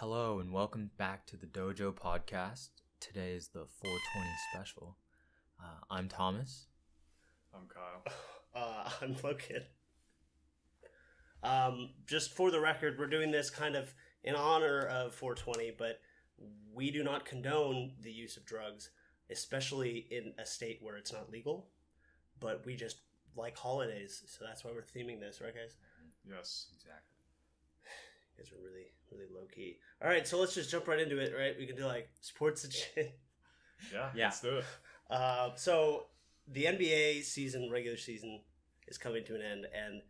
Hello and welcome back to the Dojo Podcast. Today is the 420 special. I'm Thomas. I'm Kyle. I'm Logan. Just for the record, we're doing this kind of in honor of 420, but we do not condone the use of drugs, especially in a state where it's not legal. But we just like holidays, so that's why we're theming this, right, guys? Yes. Exactly. You guys are really, really low key. All right, so let's just jump right into it, right? We can do like sports and shit. Yeah. Let's do it. So the NBA season, regular season, is coming to an end, and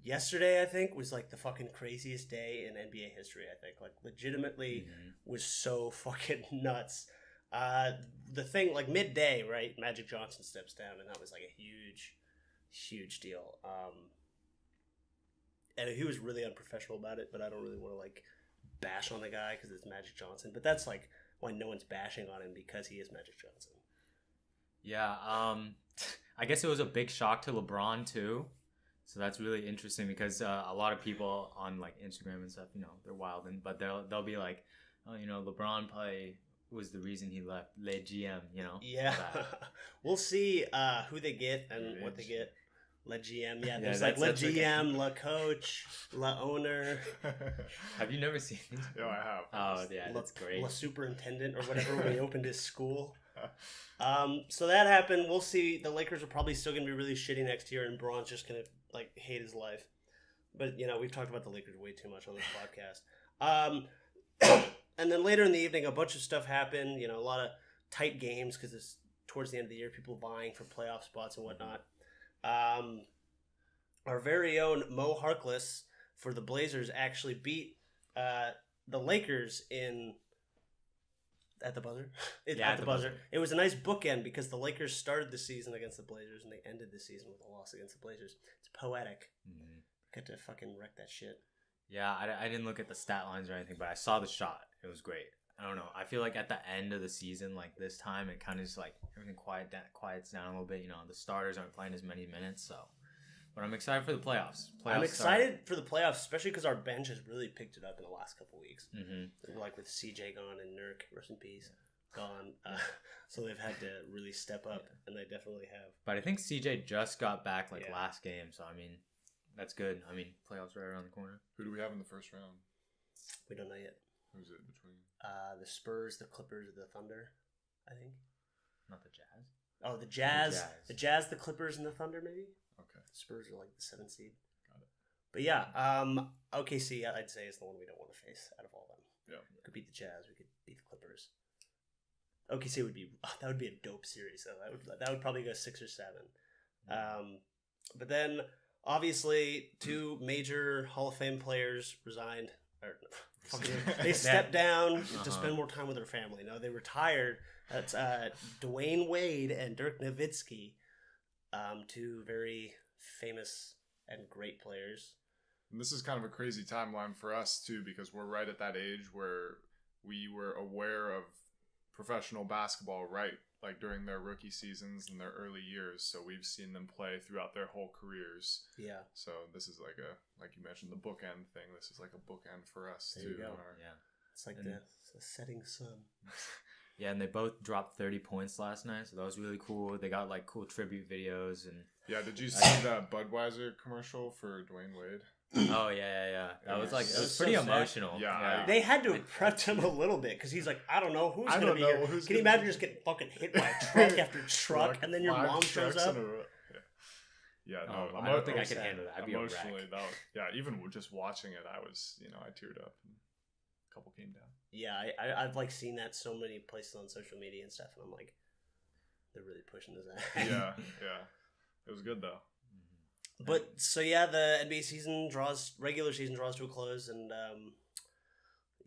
yesterday I think was like the fucking craziest day in NBA history. I think like legitimately was so fucking nuts. The thing like midday, right? Magic Johnson steps down, and that was like a huge deal. And he was really unprofessional about it, but I don't really want to like bash on the guy because it's Magic Johnson. But that's like why no one's bashing on him, because he is Magic Johnson. Yeah, I guess it was a big shock to LeBron too. So that's really interesting because a lot of people on like Instagram and stuff, they're wild, but they'll be like, oh, LeBron probably was the reason he left Le GM, Yeah, we'll see who they get and what they get. Le GM, yeah. There's like Le GM, Le Coach, Le Owner. Have you never seen these? Yeah, I have. Oh, yeah, that's great. Le Superintendent or whatever when he opened his school. So that happened. We'll see. The Lakers are probably still going to be really shitty next year, and Braun's just going to like hate his life. But, we've talked about the Lakers way too much on this podcast. And then later in the evening, a bunch of stuff happened. A lot of tight games because it's towards the end of the year, people vying for playoff spots and whatnot. Our very own Mo Harkless for the Blazers actually beat the Lakers at the buzzer. At the buzzer. It was a nice bookend because the Lakers started the season against the Blazers and they ended the season with a loss against the Blazers. It's poetic. Got to fucking wreck that shit. Yeah, I didn't look at the stat lines or anything, but I saw the shot. It was great. I don't know. I feel like at the end of the season, like this time, it kind of just like everything quiets down a little bit. The starters aren't playing as many minutes, so. But I'm excited for the playoffs. I'm excited for the playoffs, especially because our bench has really picked it up in the last couple weeks. Like with CJ gone and Nurk, rest in peace, gone. So they've had to really step up, and they definitely have. But I think CJ just got back last game, so I mean, that's good. I mean, playoffs right around the corner. Who do we have in the first round? We don't know yet. Who's it between? The Spurs, the Clippers, the Thunder, I think. Not the Jazz. Oh, the Jazz. The Jazz, the Clippers, and the Thunder, maybe? Okay. Spurs are like the 7th seed. Got it. But yeah, OKC, I'd say, is the one we don't want to face out of all of them. Yeah. We could beat the Jazz. We could beat the Clippers. OKC would be a dope series, though. That would probably go 6 or 7. But then, obviously, 2 major Hall of Fame players resigned. They stepped down to spend more time with their family. No, they retired. That's Dwayne Wade and Dirk Nowitzki, 2 very famous and great players. And this is kind of a crazy timeline for us, too, because we're right at that age where we were aware of professional basketball during their rookie seasons and their early years. So we've seen them play throughout their whole careers. Yeah. So this is like you mentioned, the bookend thing. This is like a bookend for us, there too. You go. Yeah. It's like the setting sun. Yeah, and they both dropped 30 points last night, so that was really cool. They got like cool tribute videos and. Yeah, did you see that Budweiser commercial for Dwayne Wade? Oh yeah. That was like it was pretty emotional. Yeah. They had to have prepped him a little bit because he's like, I don't know who's going to be here. Can you imagine just getting fucking hit by a truck after truck, and then your mom shows up? Yeah, no, I don't think I could handle that. I'd be emotionally, even just watching it, I was, I teared up. And a couple came down. Yeah, I've like seen that so many places on social media and stuff, and I'm like, they're really pushing this out. Yeah. It was good though. But so yeah, the NBA regular season draws to a close, and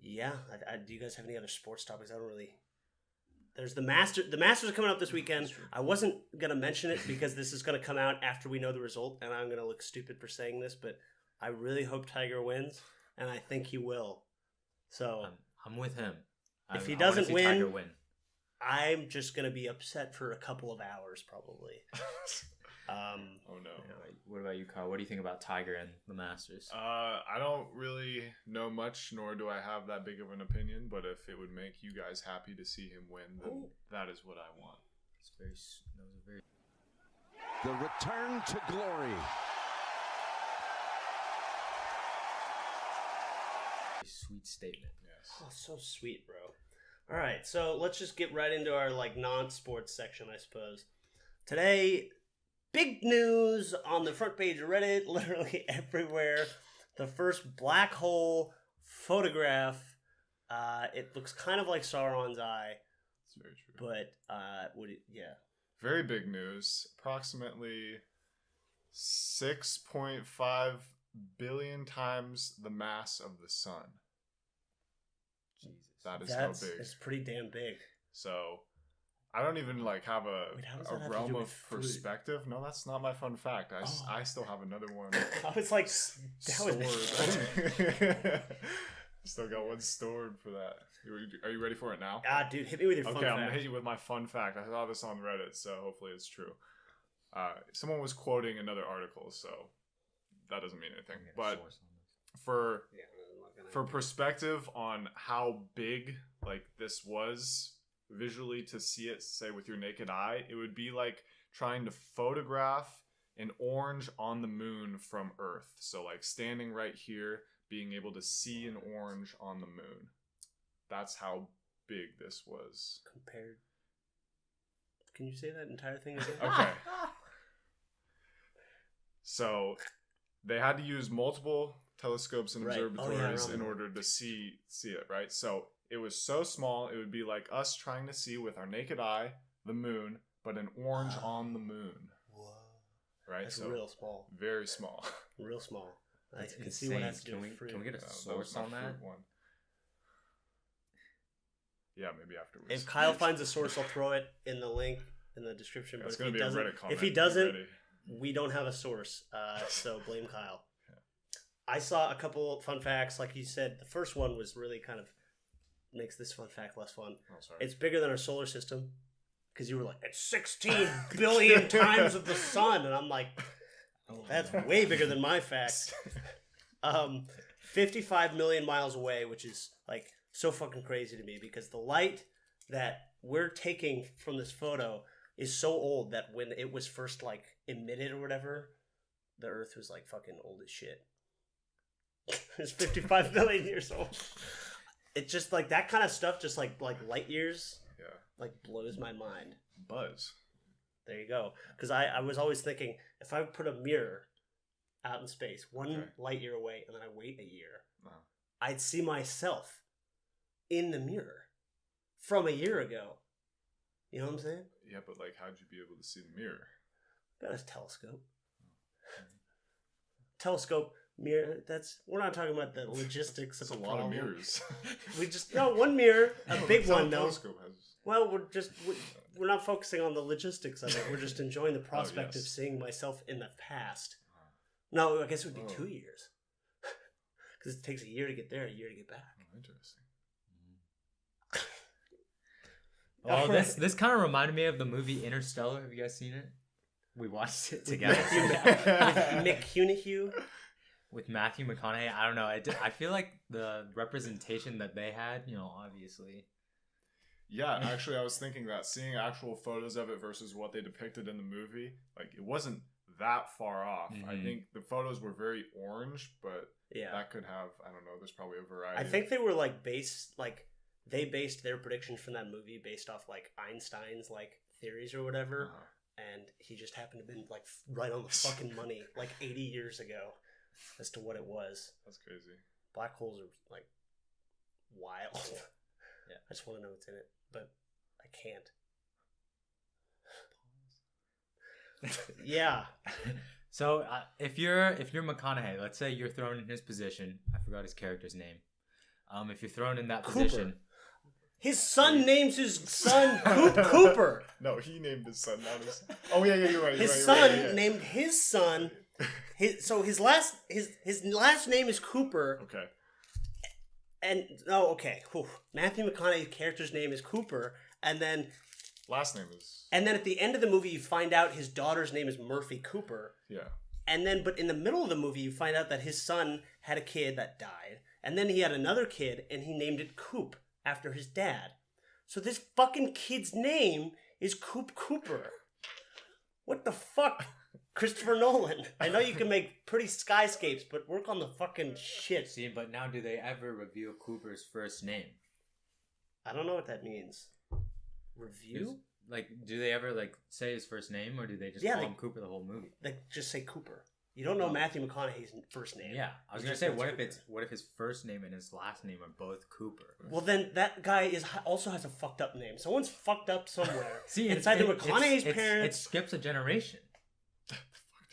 do you guys have any other sports topics? I don't really. There's the Masters are coming up this weekend. I wasn't gonna mention it because this is gonna come out after we know the result, and I'm gonna look stupid for saying this, but I really hope Tiger wins, and I think he will. So I'm with him. If he doesn't win, I'm just gonna be upset for a couple of hours probably. Oh no. What about you, Kyle? What do you think about Tiger and the Masters? I don't really know much, nor do I have that big of an opinion. But if it would make you guys happy to see him win, then that is what I want. That was a very The return to glory. sweet statement. Yes. Oh, so sweet, bro. All right, so let's just get right into our like non-sports section, I suppose. Today, big news on the front page of Reddit, literally everywhere. The first black hole photograph. It looks kind of like Sauron's eye, It's very true. but Very big news. Approximately 6.5 billion times the mass of the sun. Jesus. That is that's how big. it's pretty damn big. So I don't even like have Wait, how does that have a to realm do of with food? perspective. No, that's not my fun fact. I still have another one I was like, that was stored. Still got one stored for that. Are you ready for it now? dude, hit me with your fun Okay, I'm fact. gonna hit you with my fun fact. I saw this on Reddit, so hopefully it's true. Someone was quoting another article, so that doesn't mean anything. But for perspective on how big like this was visually to see it, say with your naked eye, it would be like trying to photograph an orange on the moon from Earth. So like standing right here, being able to see an orange on the moon. That's how big this was. Compared. Can you say that entire thing again? Okay. So they had to use multiple telescopes and Right. observatories in remember. order to see it, right? So it was so small, it would be like us trying to see with our naked eye the moon, but an orange on the moon, Whoa. right? That's so real small. very small. Real small. I That's can see what has to do Can with we, fruit. can we get a That was source my on that? fruit one. Yeah, maybe afterwards. If Kyle finds a source, I'll throw it in the link in the description. Yeah, But it's if gonna he be a doesn't, Reddit comment. if he Be doesn't, ready. we don't have a source. So blame Kyle. I saw a couple fun facts. Like you said, the first one was really kind of makes this fun fact less fun. Oh, sorry. It's bigger than our solar system. Because you were like, it's 16 billion times of the sun. And I'm like, that's way bigger than my fact. 55 million miles away, which is like so fucking crazy to me because the light that we're taking from this photo is so old that when it was first like emitted or whatever, the Earth was like fucking old as shit. It's 55 million years old. It's just like that kind of stuff, just like light years, Yeah. like blows my mind. Buzz. There you go. Because I was always thinking, if I put a mirror out in space, one light year away, and then I wait a year, I'd see myself in the mirror from a year ago. You know what I'm saying? Yeah, but like, how'd you be able to see the mirror? Got a telescope. Telescope, mirror, we're not talking about the logistics It's of a the lot of problem. mirrors. We just, one mirror, a No, big the one, though. telescope has. Well, we're not focusing on the logistics of it. We're just enjoying the prospect of yes. seeing myself in the past. No, I guess it would be 2 years. Because it takes a year to get there, a year to get back. Oh, interesting. Oh, this kind of reminded me of the movie Interstellar. Have you guys seen it? We watched it together McConaughey. with Matthew McConaughey. I don't know. I feel like the representation that they had, obviously. Yeah, actually, I was thinking that seeing actual photos of it versus what they depicted in the movie, like it wasn't that far off. I think the photos were very orange, but that could have, I don't know, there's probably a variety. I think they were they based their predictions from that movie based off like Einstein's like theories or whatever, and he just happened to be like right on the fucking money like 80 years ago as to what it was. That's crazy. Black holes are like wild. Yeah, I just want to know what's in it, but I can't. Yeah. So if you're McConaughey, let's say you're thrown in his position. I forgot his character's name. If you're thrown in that position, his son names his son Cooper. No, he named his son, not his. Oh yeah, you're right. His son named his son. His last name is Cooper. Okay. And Matthew McConaughey's character's name is Cooper, and then Last name is... And then at the end of the movie, you find out his daughter's name is Murphy Cooper. Yeah. And then, but in the middle of the movie, you find out that his son had a kid that died. And then he had another kid, and he named it Coop after his dad. So this fucking kid's name is Coop Cooper. What the fuck? Christopher Nolan. I know you can make pretty skyscapes, but work on the fucking shit. See, but now do they ever reveal Cooper's first name? I don't know what that means. Review? Like, do they ever like say his first name, or do they just Yeah, call like- him Cooper the whole movie? Like, just say Cooper. You don't know Matthew McConaughey's first name. Yeah, I was You gonna just say, know what it's if his first name and his last name are both Cooper? Well, then that guy also has a fucked up name. Someone's fucked up somewhere. See, it's either McConaughey's it parents. skips a generation.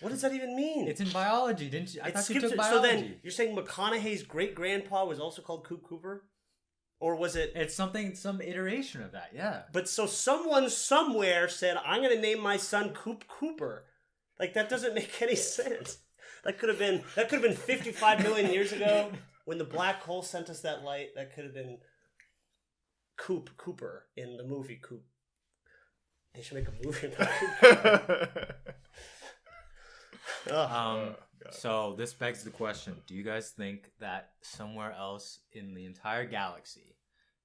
What does that even mean? It's in biology, didn't you? I thought you skips took it. biology. So then you're saying McConaughey's great grandpa was also called Coop Cooper, or was it? It's some iteration of that, yeah. But so someone somewhere said, "I'm going to name my son Coop Cooper." Like that doesn't make any sense. That could have been 55 million years ago when the black hole sent us that light. That could have been Coop Cooper in the movie Coop. They should make a movie about Coop. So this begs the question: do you guys think that somewhere else in the entire galaxy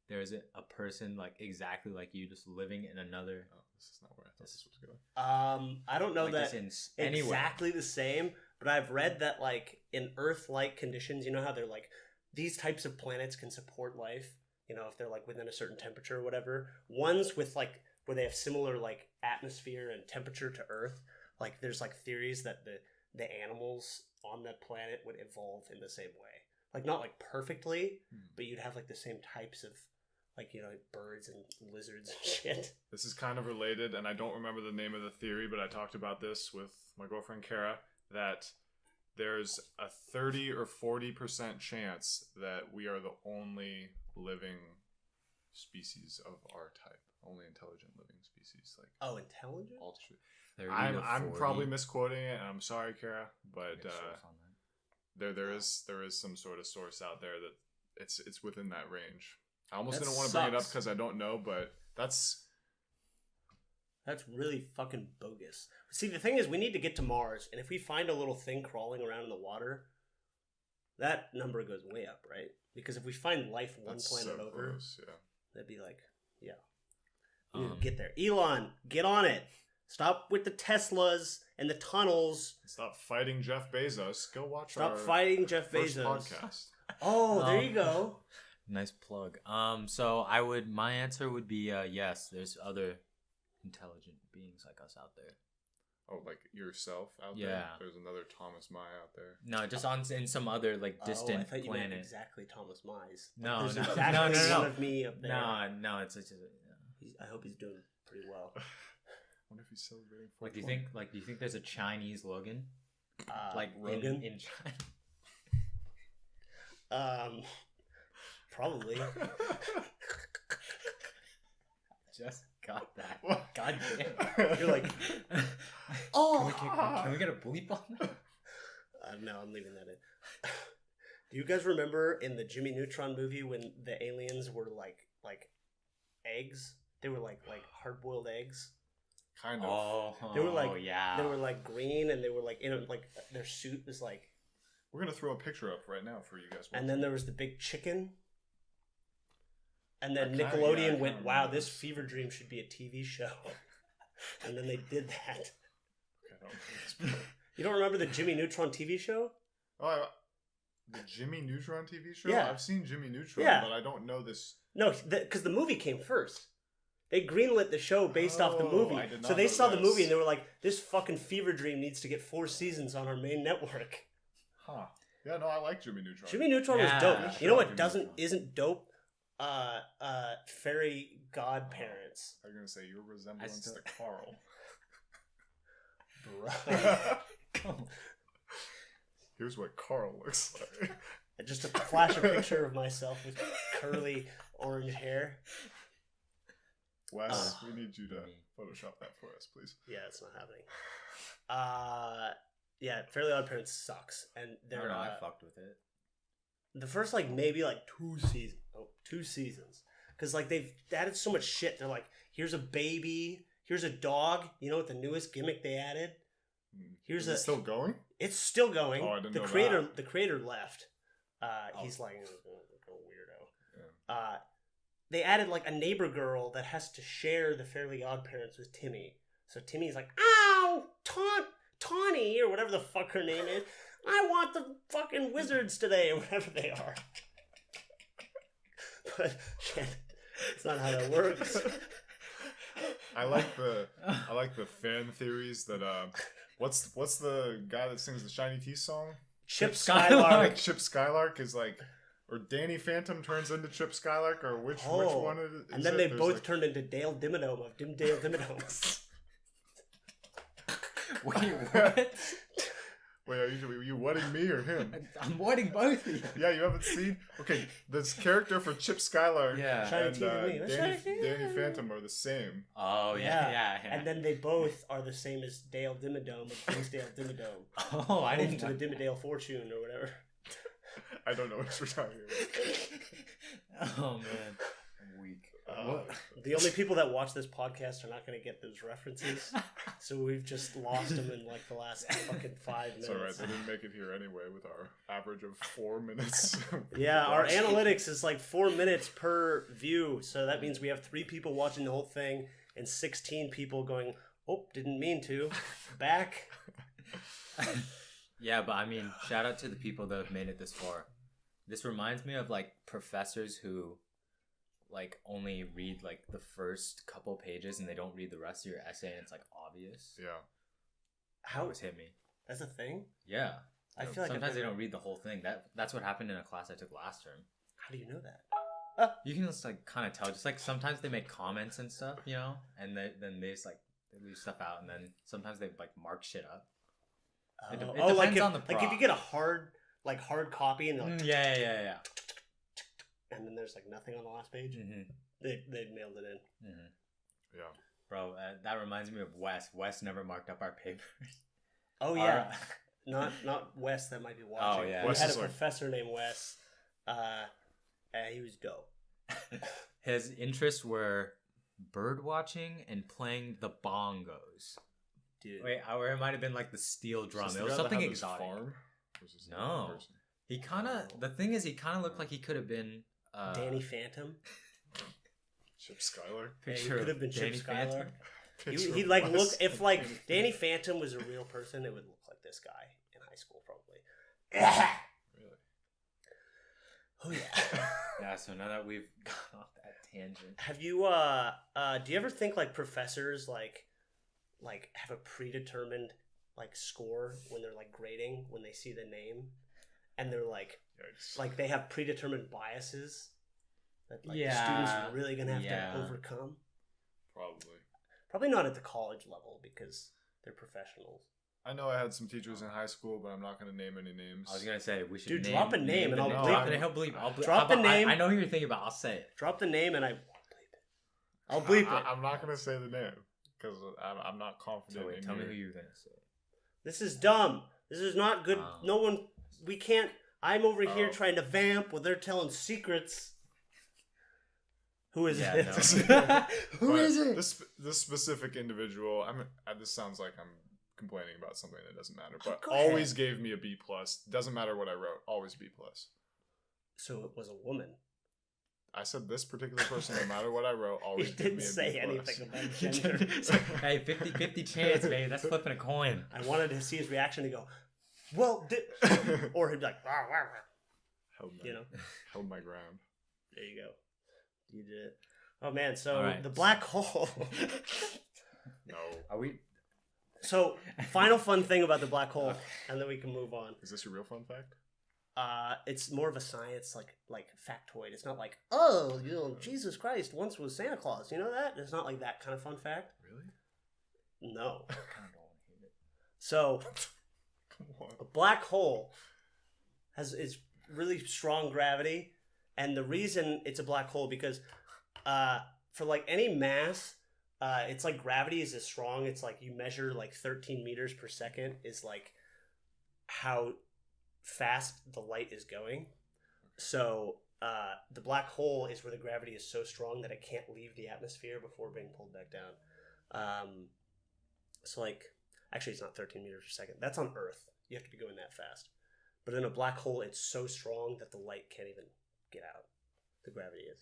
there is a person like exactly like you, just living in another? Oh, this is not where I thought this was going. I don't know Like that just in anywhere. exactly the same, but I've read that like in Earth-like conditions, you know how they're like these types of planets can support life. You know, if they're like within a certain temperature or whatever. Ones with like where they have similar like atmosphere and temperature to Earth. Like there's like theories that the animals on that planet would evolve in the same way. Like not like perfectly, but you'd have like the same types of like, you know, like birds and lizards and shit. This is kind of related, and I don't remember the name of the theory, but I talked about this with my girlfriend Kara, that there's a 30 or 40% chance that we are the only living species of our type. Only intelligent living species. Like Oh, intelligent? all true. 30 I'm to 40. probably misquoting it, and I'm sorry, Kara, but Get a source on that. there is some sort of source out there that it's within that range. I almost That didn't want to bring it up sucks. because I don't know, but that's really fucking bogus. See, the thing is, we need to get to Mars, and if we find a little thing crawling around in the water, that number goes way up, right? Because if we find life one that's planet so over, close, yeah. that'd be like, yeah. We need to get there. Elon, get on it. Stop with the Teslas and the tunnels. Stop fighting Jeff Bezos. Go watch Stop our fighting Jeff first Bezos. podcast. Oh, there you go. Nice plug. So my answer would be yes. There's other intelligent beings like us out there. Oh, like yourself out Yeah. there? There's another Thomas Mai out there. No, just in some other like distant I thought you meant planet. exactly Thomas Mize. No, There's no, exactly no. one of me up there. No, it's just I hope he's doing pretty well. I wonder if he's celebrating 420. do you think there's a Chinese Logan? Like Rogan? in China? Probably. Just got that. What? God damn. You're like, oh, can we get a bleep on that? no, I'm leaving that in. Do you guys remember in the Jimmy Neutron movie when the aliens were like eggs? They were like hard-boiled eggs. Kind of. Oh, They were like yeah. They were like green, and they were like in a, like their suit was like. We're going to throw a picture up right now for you guys. And then there was the big chicken. And then I kinda- Nickelodeon yeah, I went, kinda wow, remember this this. fever dream should be a TV show. And then they did that. Okay, I don't know this. You don't remember the Jimmy Neutron TV show? Oh, the Jimmy Neutron TV show? Yeah. I've seen Jimmy Neutron, Yeah. but I don't know this. No, because the movie came first. They greenlit the show based off the Oh, movie. I did not So they know saw the this. movie and they were like, this fucking fever dream needs to get 4 seasons on our main network. Huh. Yeah, no, I like Jimmy Neutron. Jimmy Neutron Yeah, was dope. good You know show, what Jimmy Neutron. isn't dope? Fairy godparents. I'm going to say your resemblance still- to Carl. Bro. Come on. Here's what Carl looks like. Just a flash a picture of myself with curly orange hair. Wes, we need you to Photoshop that for us, please. Yeah, it's not happening. Yeah, Fairly Odd Parents sucks, and I they're don't know. I fucked with it. the first maybe 2 seasons. 2 seasons, because like they've added so much shit. They're like, here's a baby, here's a dog. You know what the newest gimmick they added? Here's Is it still going? It's still going. Oh, I didn't the know creator, that. the creator left. He's like a weirdo. Yeah. They added like a neighbor girl that has to share the Fairly Odd Parents with Timmy. So Timmy's like, ow, Tawny, or whatever the fuck her name is. I want the fucking wizards today, or whatever they are. But it's not how that works. I like the fan theories that what's the guy that sings the Shiny Teeth song? Chip Like Skylark. Chip Skylark is like, or Danny Phantom turns into Chip Skylark, or which one is it? And then they both turned into Dale Dimmadome of Dale Dimmadome. Wait, what? Wait, are you wedding me or him? I'm wedding both of you. Yeah, you haven't seen? Okay, this character for Chip Skylark Yeah. Shiny and Teeth and me. Danny Phantom are the same. Oh, yeah. And then they both are the same as Dale Dimmadome of Dale Dimmadome. Oh, I Home didn't to know. the Dimmadale Fortune or whatever. I don't know what you're talking about. Oh, man. I'm weak. What? The only people that watch this podcast are not going to get those references, so we've just lost them in like the last fucking 5 minutes. It's alright, they didn't make it here anyway with our average of 4 minutes. Yeah, our analytics is like 4 minutes per view, so that means we have 3 people watching the whole thing and 16 people going, oh, didn't mean to. Back. Yeah, but I mean, shout out to the people that have made it this far. This reminds me of like professors who like only read like the first couple pages and they don't read the rest of your essay and it's like obvious. Yeah. How Always hit me. That's a thing? Yeah. I feel like sometimes they don't read the whole thing. That's what happened in a class I took last term. How do you know that? You can just like kind of tell. Just like sometimes they make comments and stuff, you know, and then they just like they leave stuff out, and then sometimes they like mark shit up. It depends like if, on the like if you prof. get a hard copy and they're like, Yeah. and then there's like nothing on the last page, Mm-hmm. they mailed it in. Mm-hmm. Yeah. Bro, that reminds me of Wes. Wes never marked up our papers. Oh yeah, not Wes that might be watching. Oh, yeah. We Wes had a is like- professor named Wes. He was dope. His interests were bird watching and playing the bongos. Dude. Wait, or it might have been like the steel drum. Is It this was the guy that something had this exotic. farm? Or is this a No. different person? He kind of. The thing is, he kind of looked like he could have been. Danny Phantom. Chip Skylark? Yeah, he Picture could have been Danny Chip Phantom. Skylark. Picture He of like Wes. look if like Danny Phantom was a real person, it would look like this guy in high school probably. Really? Oh yeah. Yeah. So now that we've gone off that tangent. Have you do you ever think like professors like have a predetermined like score when they're like grading when they see the name, and they're like Yikes. they have predetermined biases that like the Yeah. students are really gonna have Yeah. to overcome? Probably. Probably not at the college level because they're professionals. I know I had some teachers in high school, but I'm not going to name any names. I was gonna say we should. Dude, drop a name and the I'll name. bleep Drop it. it. He'll bleep. I'll bleep. Drop the name. I know who you're thinking about. I'll say it. Drop the name and I won't bleep it. I'll bleep it. I'm not going to say the name because I'm not confident So wait, in tell me your- who you're gonna say. This is dumb. This is not good. Oh. No one. We can't. I'm over here Oh. trying to vamp while they're telling secrets. Who is Yeah, it? no. Who But is it? This specific individual, this sounds like I'm complaining about something that doesn't matter, but Go ahead. always gave me a B+. Doesn't matter what I wrote, always B+. So it was a woman. I said this particular person, no matter what I wrote, He always gave didn't me a say B+. anything about gender. It's like, hey, 50-50 chance, baby. That's flipping a coin. I wanted to see his reaction to go, well, or he'd be like, "Rah, rah, rah." You know? held my ground. There you go. You did it. Oh man, so All right. the black hole. No. Are we? So final fun thing about the black hole, and then we can move on. Is this your real fun fact? It's more of a science like factoid. It's not like, oh, you know, Jesus Christ once was Santa Claus. You know that? It's not like that kind of fun fact. Really? No. I kind of don't hate it. So Come on. a black hole is really strong gravity, and the reason it's a black hole because for like any mass, it's like gravity is as strong. It's like you measure like 13 meters per second is like how fast the light is going. So the black hole is where the gravity is so strong that it can't leave the atmosphere before being pulled back down. So like, actually it's not 13 meters per second. That's on Earth. You have to be going that fast. But in a black hole, it's so strong that the light can't even get out. The gravity is.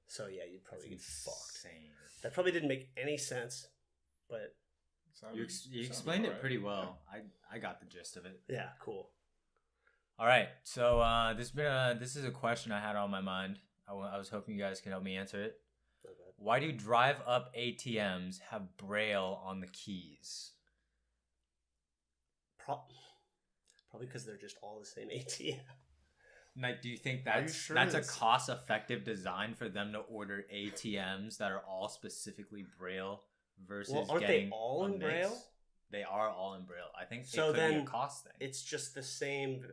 So yeah, you'd probably get fucked. That probably didn't make any sense, but you explained it pretty well. I got the gist of it. Yeah, cool. All right, so this is a question I had on my mind. I was hoping you guys could help me answer it. Okay. Why do drive-up ATMs have Braille on the keys? Probably because they're just all the same ATM. Like, do you think Are you that's sure a it's- cost-effective design for them to order ATMs that are all specifically Braille versus Well, aren't getting they all a in mix? Braille? They are all in Braille. I think So it could be then a cost thing. It's just the same,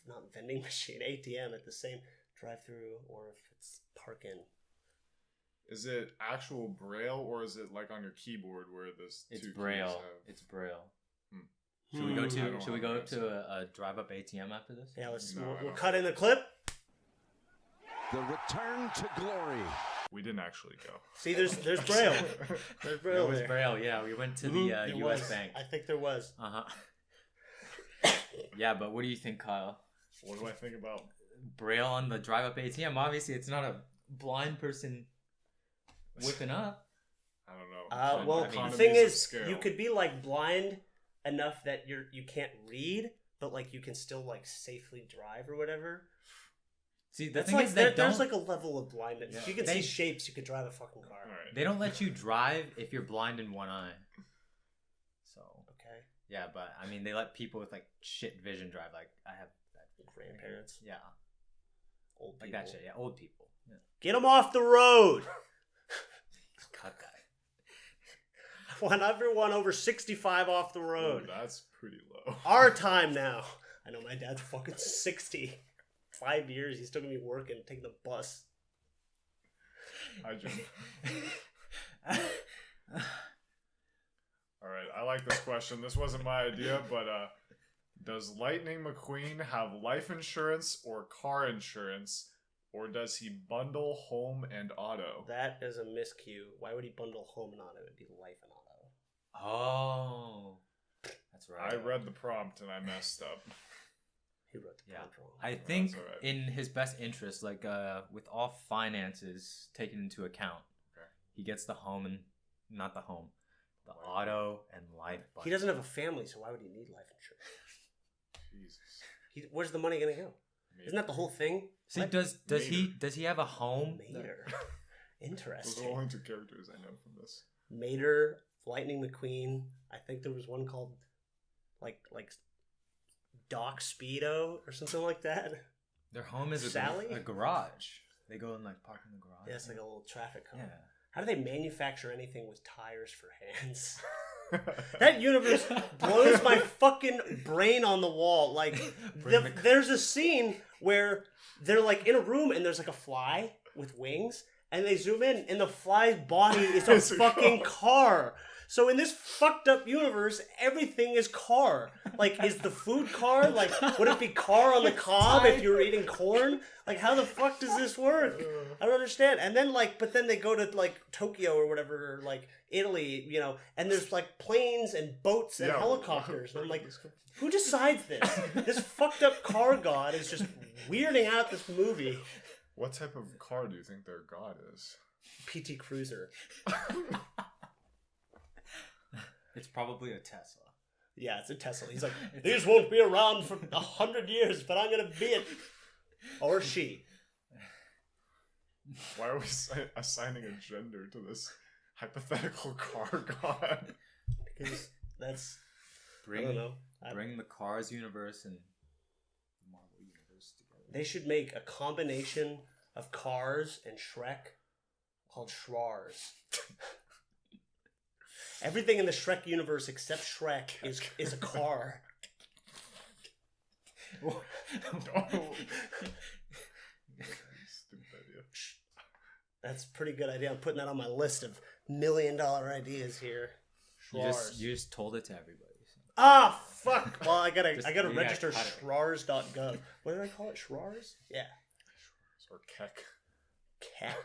not vending machine, ATM at the same drive-through, or if it's park-in. Is it actual Braille or is it like on your keyboard where this? It's two keys Braille. have- It's Braille. Hmm. Should we go I don't to have an a drive-up ATM after this? Yeah, No, I we'll don't. cut in the clip. The return to glory. We didn't actually go. See, there's Braille. There's It Braille was there. Braille. Yeah, we went to Mhm, the there U.S. was. Bank. I think there was. Yeah, but what do you think, Kyle? What do I think about? Braille on the drive-up ATM. Obviously, it's not a blind person whipping up. I don't know. Well, I mean, the thing economies of is, scale. you could be like blind enough that you can't read, but like you can still like safely drive or whatever. See, the That's thing like is, they there's don't. like a level of blindness. Yeah. If you can They- see shapes, you could drive a fucking car. All right. They don't let you drive if you're blind in one eye. So Okay. yeah, but I mean, they let people with like shit vision drive. Like I have that. Grandparents, Yeah, old people. like that shit. Yeah, old people. Yeah. Get them off the road. Cut that. I want everyone over 65 off the Ooh, road. that's pretty low. Our time now. I know my dad's fucking 60. 5 years, he's still gonna be working, taking the bus. I just. All right, I like this question. This wasn't my idea, but does Lightning McQueen have life insurance or car insurance, or does he bundle home and auto? That is a miscue. Why would he bundle home and auto? It'd be life and auto. Oh, that's right. I read the prompt and I messed up. He wrote the Yeah. prompt wrong. I think all right. in his best interest, like with all finances taken into account, Okay. he gets the home and not the home, the auto and life. He bundle. doesn't have a family, so why would he need life insurance? Jesus. Where's the money gonna go? Isn't that the whole thing? See, What? does he have a home? Mater. Those are the Interesting. only two characters I know from this. Mater, Lightning McQueen. I think there was one called like Doc Speedo or something like that. Their home is Sally? a garage. They go and like park in the garage. Yeah, it's like a little traffic cone. Yeah. How do they manufacture anything with tires for hands? That universe blows my fucking brain on the wall. Like, there's a scene where they're like in a room and there's like a fly with wings, and they zoom in, and the fly's body is a It's a fucking car. So in this fucked up universe, everything is car. Like, is the food car? Like, would it be car on the cob if you were eating corn? Like, how the fuck does this work? I don't understand. And then but then they go to like Tokyo or whatever, or like Italy, and there's like planes and boats and Yeah, helicopters. And I'm like, who decides this? This fucked up car god is just weirding out this movie. What type of car do you think their god is? PT Cruiser. It's probably a Tesla. Yeah, it's a Tesla. He's like, these won't be around for 100 years, but I'm gonna be it. Or she. Why are we assigning a gender to this hypothetical car god? Because that's, Bring, I don't know. Bring the Cars universe and the Marvel universe together. They should make a combination of Cars and Shrek called Shrars. Everything in the Shrek universe except Shrek is a car. Oh. Stupid idea. That's a pretty good idea. I'm putting that on my list of $1 million ideas here. Shrars. You just told it to everybody. So. Ah, fuck. Well, I gotta You gotta register cut it. shrars.gov. What did I call it? Shrars? Yeah. Or Keck. Keck.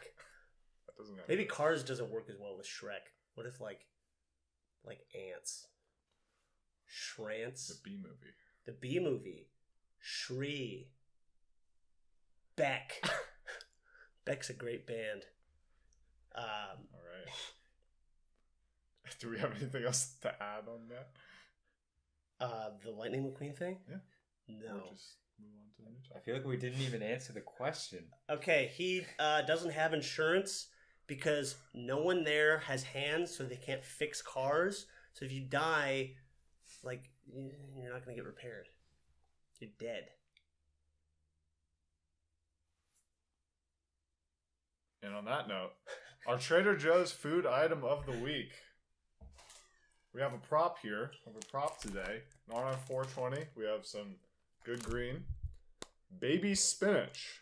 That doesn't have Maybe Cars doesn't work as well with Shrek. What if like ants? Shrants. the B movie. The B movie. Shri. Beck. Beck's a great band. All right. Do we have anything else to add on that? The Lightning McQueen thing? Yeah. No. Or just move on to the new I topic. feel like we didn't even answer the question. Okay, he doesn't have insurance because no one there has hands, so they can't fix cars. So if you die, like, you're not going to get repaired. You're dead. And on that note, our Trader Joe's food item of the week. We have a prop here. We have a prop today. Not on 420. We have some good green. Baby spinach.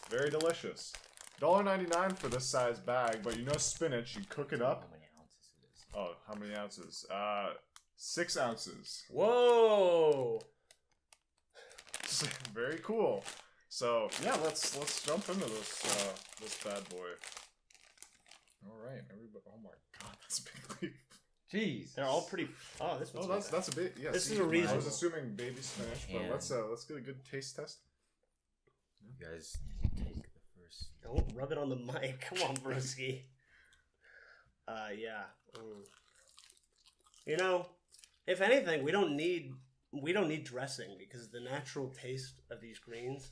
Very delicious. $1.99 for this size bag, but you know spinach, you cook it up. How many ounces it is? Oh, how many ounces? 6 ounces. Whoa! Very cool. So yeah, let's jump into this bad boy. All right, everybody. Oh my god, that's a big leap. Jeez. They're all pretty... Oh, this one's... Oh, that's a bit. Yeah, This see, is a I was reasonable. assuming baby spinach, but Yeah. let's get a good taste test. You guys take the first. Don't rub it on the mic. Come on, broski. Yeah. You know, if anything, we don't need dressing because the natural taste of these greens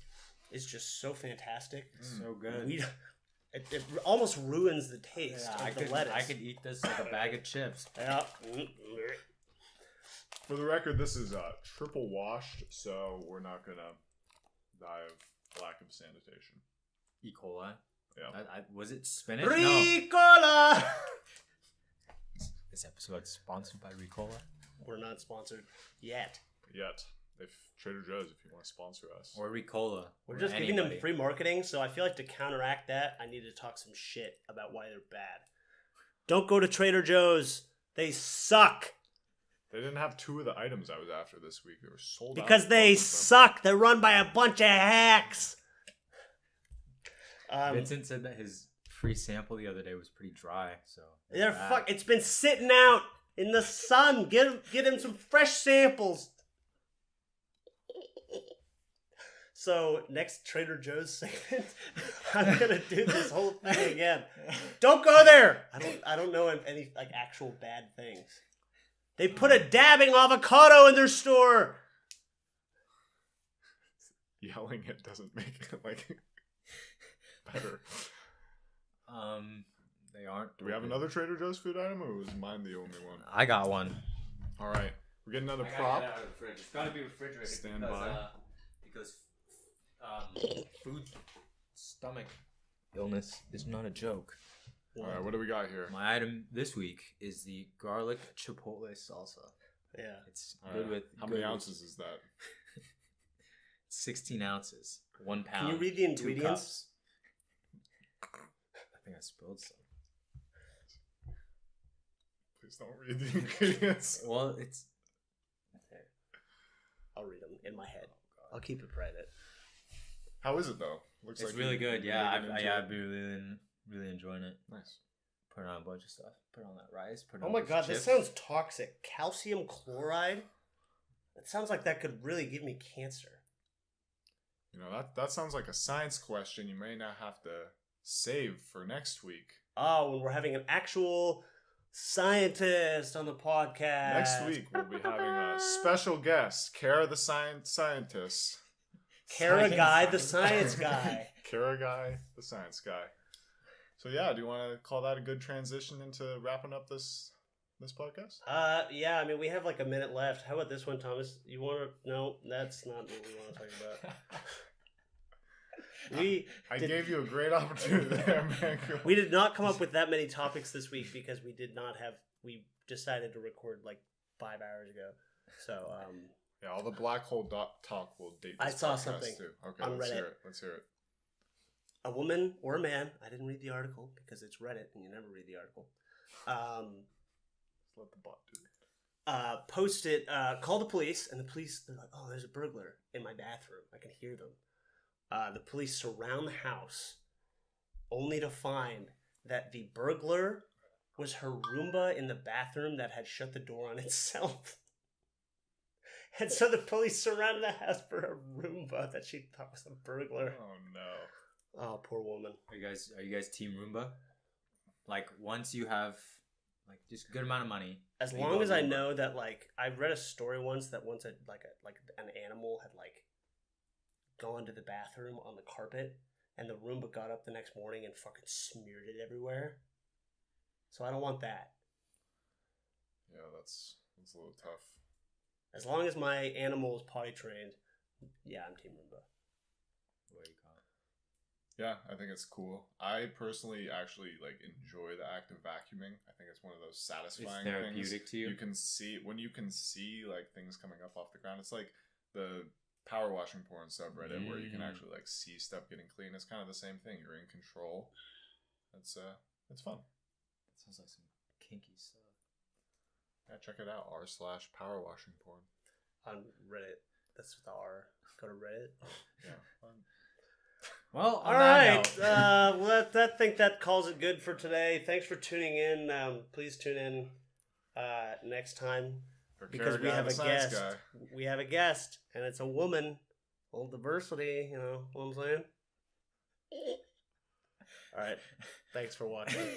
is just so fantastic. So good. It almost ruins the taste Yeah, of the lettuce. I could eat this like a bag of chips. Yeah. For the record, this is triple washed, so we're not gonna die of lack of sanitation. E. coli. Yeah. Was it spinach? No. Ricola! This episode is sponsored by Ricola. We're not sponsored yet. Yet, if Trader Joe's, if you want to sponsor us, Or Ricola. We're or just giving them anybody. free marketing, so I feel like to counteract that, I need to talk some shit about why they're bad. Don't go to Trader Joe's. They suck. they didn't have 2 of the items I was after this week. They were sold out. Because they Both of them. suck. They're run by a bunch of hacks. Vincent said that his free sample the other day was pretty dry, so They're that- fuck. It's been sitting out in the sun. Get him some fresh samples. So next Trader Joe's segment, I'm gonna do this whole thing again. Don't go there. I don't know if any like actual bad things. They put a dabbing avocado in their store. Yelling it doesn't make it like better. They aren't. Do we have another Trader Joe's food item, or was mine the only one? I got one. All right, we're getting another prop. It's gotta be refrigerated. Stand because, by. Because food stomach illness is not a joke. All right, what do we got here? My item this week is the garlic chipotle salsa. Yeah. It's All good right. with How many good with- ounces is that? 16 ounces, 1 pound. Can you read the 2 ingredients? cups. I think I spilled some. Please don't read the ingredients. Well, it's I'll read them in my head. I'll keep it private. How is it though? Looks it's like really you- good. you're Yeah, really into I've it. been really enjoying it. Nice. Put on a bunch of stuff. Put on that rice. Put Oh on my those god, this chips. sounds toxic. Calcium chloride? That sounds like that could really give me cancer. You know that sounds like a science question. You may not have to save for next week. Oh, when we're having an actual scientist on the podcast. Next week we'll be having a special guest, Kara the scientist. Kara Science Guy, the guy. science guy. Kara guy, the science guy. So yeah, do you want to call that a good transition into wrapping up this podcast? Yeah, I mean, we have like a minute left. How about this one, Thomas? You want to... No, that's not what we want to talk about. I did- gave you a great opportunity there, man. We did not come up with that many topics this week because we did not have... We decided to record like 5 hours ago. So, Yeah, all the black hole talk will date. I This saw podcast something too. Okay, on let's Reddit. hear it. Let's hear it. a woman or a man, I didn't read the article because it's Reddit and you never read the article, Let the bot do it. posted, called the police, and the police, they're like, oh, there's a burglar in my bathroom. I can hear them. The police surround the house, only to find that the burglar was her Roomba in the bathroom that had shut the door on itself. And so the police surrounded the house for her Roomba that she thought was a burglar. Oh no. Oh, poor woman. Are you guys team Roomba? Like once you have like just a good amount of money. As you long go as I Roomba. know that, like, I read a story once that once an animal had like gone to the bathroom on the carpet, and the Roomba got up the next morning and fucking smeared it everywhere. So I don't want that. Yeah, that's a little tough. As long as my animal is potty trained, yeah, I'm team Roomba. What do you call it? Yeah, I think it's cool. I personally actually like enjoy the act of vacuuming. I think it's one of those satisfying It's therapeutic things. to you. You can see like things coming up off the ground. It's like the power washing porn subreddit where you can actually like see stuff getting clean. It's kind of the same thing. You're in control. It's fun. That sounds like some kinky stuff. Yeah, check it out. r/power washing porn. On Reddit. That's with the R. Go to Reddit. Yeah, fun. Well, All right. Well, I think that calls it good for today. Thanks for tuning in. Please tune in next time because we have a guest. Guy. We have a guest, and it's a woman. Well, diversity, you know what I'm saying? All right. Thanks for watching.